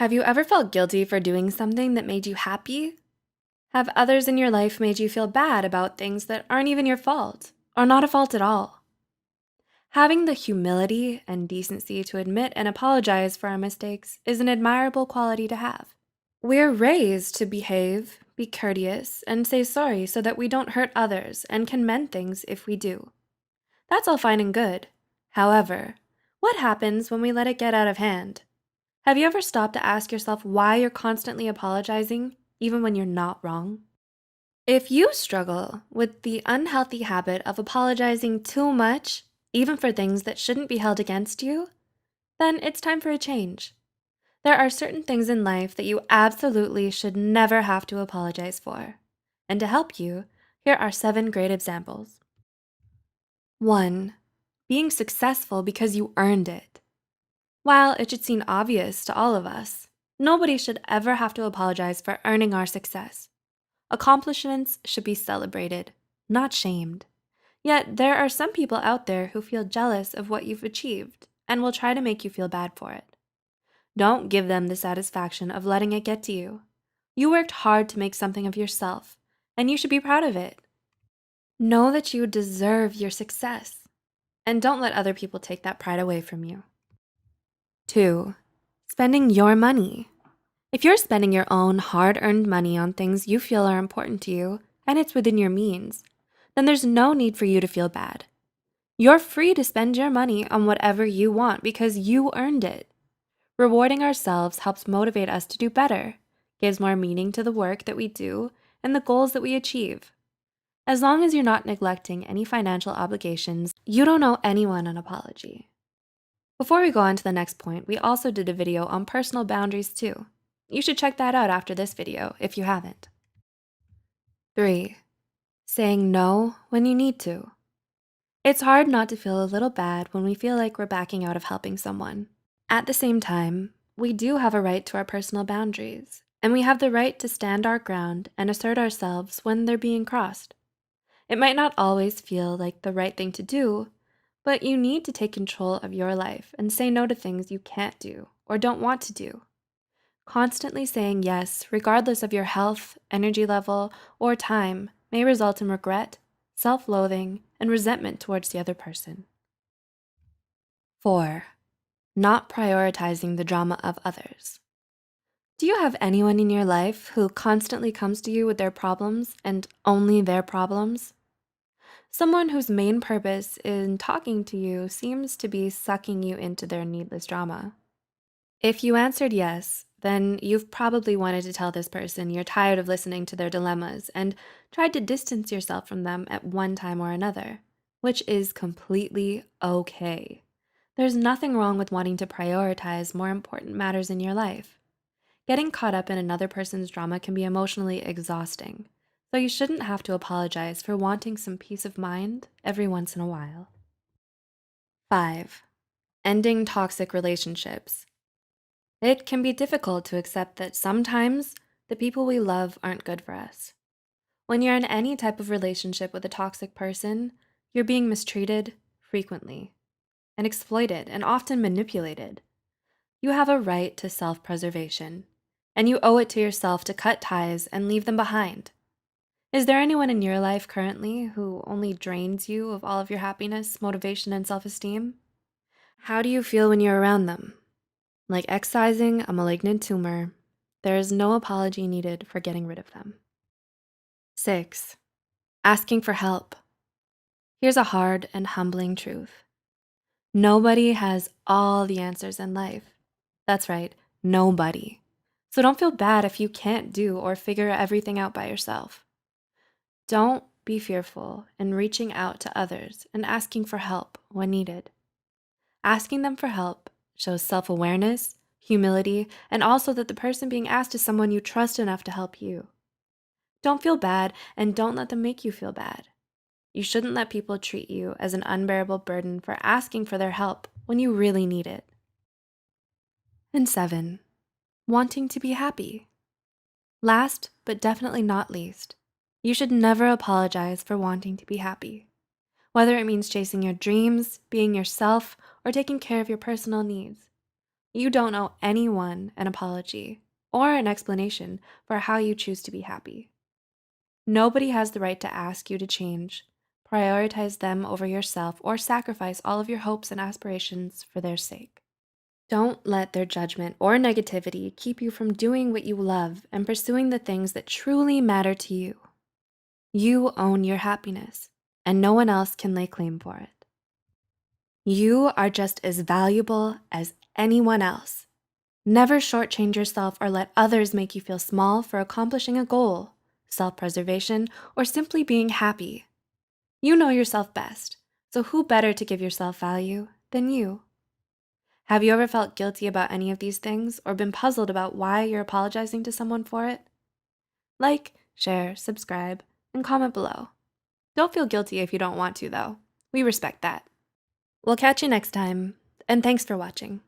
Have you ever felt guilty for doing something that made you happy? Have others in your life made you feel bad about things that aren't even your fault, or not a fault at all? Having the humility and decency to admit and apologize for our mistakes is an admirable quality to have. We're raised to behave, be courteous, and say sorry so that we don't hurt others and can mend things if we do. That's all fine and good. However, what happens when we let it get out of hand? Have you ever stopped to ask yourself why you're constantly apologizing, even when you're not wrong? If you struggle with the unhealthy habit of apologizing too much, even for things that shouldn't be held against you, then it's time for a change. There are certain things in life that you absolutely should never have to apologize for. And to help you, here are 7 great examples. 1. Being successful because you earned it. While it should seem obvious to all of us, nobody should ever have to apologize for earning our success. Accomplishments should be celebrated, not shamed. Yet there are some people out there who feel jealous of what you've achieved and will try to make you feel bad for it. Don't give them the satisfaction of letting it get to you. You worked hard to make something of yourself, and you should be proud of it. Know that you deserve your success, and don't let other people take that pride away from you. 2. Spending your money. If you're spending your own hard-earned money on things you feel are important to you, and it's within your means, then there's no need for you to feel bad. You're free to spend your money on whatever you want because you earned it. Rewarding ourselves helps motivate us to do better, gives more meaning to the work that we do and the goals that we achieve. As long as you're not neglecting any financial obligations, you don't owe anyone an apology. Before we go on to the next point, we also did a video on personal boundaries too. You should check that out after this video if you haven't. 3. Saying no when you need to. It's hard not to feel a little bad when we feel like we're backing out of helping someone. At the same time, we do have a right to our personal boundaries, and we have the right to stand our ground and assert ourselves when they're being crossed. It might not always feel like the right thing to do, but you need to take control of your life and say no to things you can't do or don't want to do. Constantly saying yes, regardless of your health, energy level, or time, may result in regret, self-loathing, and resentment towards the other person. 4. Not prioritizing the drama of others. Do you have anyone in your life who constantly comes to you with their problems and only their problems? Someone whose main purpose in talking to you seems to be sucking you into their needless drama. If you answered yes, then you've probably wanted to tell this person you're tired of listening to their dilemmas and tried to distance yourself from them at one time or another, which is completely okay. There's nothing wrong with wanting to prioritize more important matters in your life. Getting caught up in another person's drama can be emotionally exhausting, so you shouldn't have to apologize for wanting some peace of mind every once in a while. 5. Ending toxic relationships. It can be difficult to accept that sometimes the people we love aren't good for us. When you're in any type of relationship with a toxic person, you're being mistreated frequently and exploited and often manipulated. You have a right to self-preservation, and you owe it to yourself to cut ties and leave them behind. Is there anyone in your life currently who only drains you of all of your happiness, motivation, and self-esteem? How do you feel when you're around them? Like excising a malignant tumor, there is no apology needed for getting rid of them. 6. Asking for help. Here's a hard and humbling truth. Nobody has all the answers in life. That's right, nobody. So don't feel bad if you can't do or figure everything out by yourself. Don't be fearful in reaching out to others and asking for help when needed. Asking them for help shows self-awareness, humility, and also that the person being asked is someone you trust enough to help you. Don't feel bad and don't let them make you feel bad. You shouldn't let people treat you as an unbearable burden for asking for their help when you really need it. And 7. Wanting to be happy. Last, but definitely not least, you should never apologize for wanting to be happy. Whether it means chasing your dreams, being yourself, or taking care of your personal needs. You don't owe anyone an apology or an explanation for how you choose to be happy. Nobody has the right to ask you to change, prioritize them over yourself, or sacrifice all of your hopes and aspirations for their sake. Don't let their judgment or negativity keep you from doing what you love and pursuing the things that truly matter to you. You own your happiness, and no one else can lay claim for it. You are just as valuable as anyone else. Never shortchange yourself or let others make you feel small for accomplishing a goal, self-preservation, or simply being happy. You know yourself best, so who better to give yourself value than you? Have you ever felt guilty about any of these things or been puzzled about why you're apologizing to someone for it? Like, share, subscribe, and comment below. Don't feel guilty if you don't want to, though. We respect that. We'll catch you next time, and thanks for watching.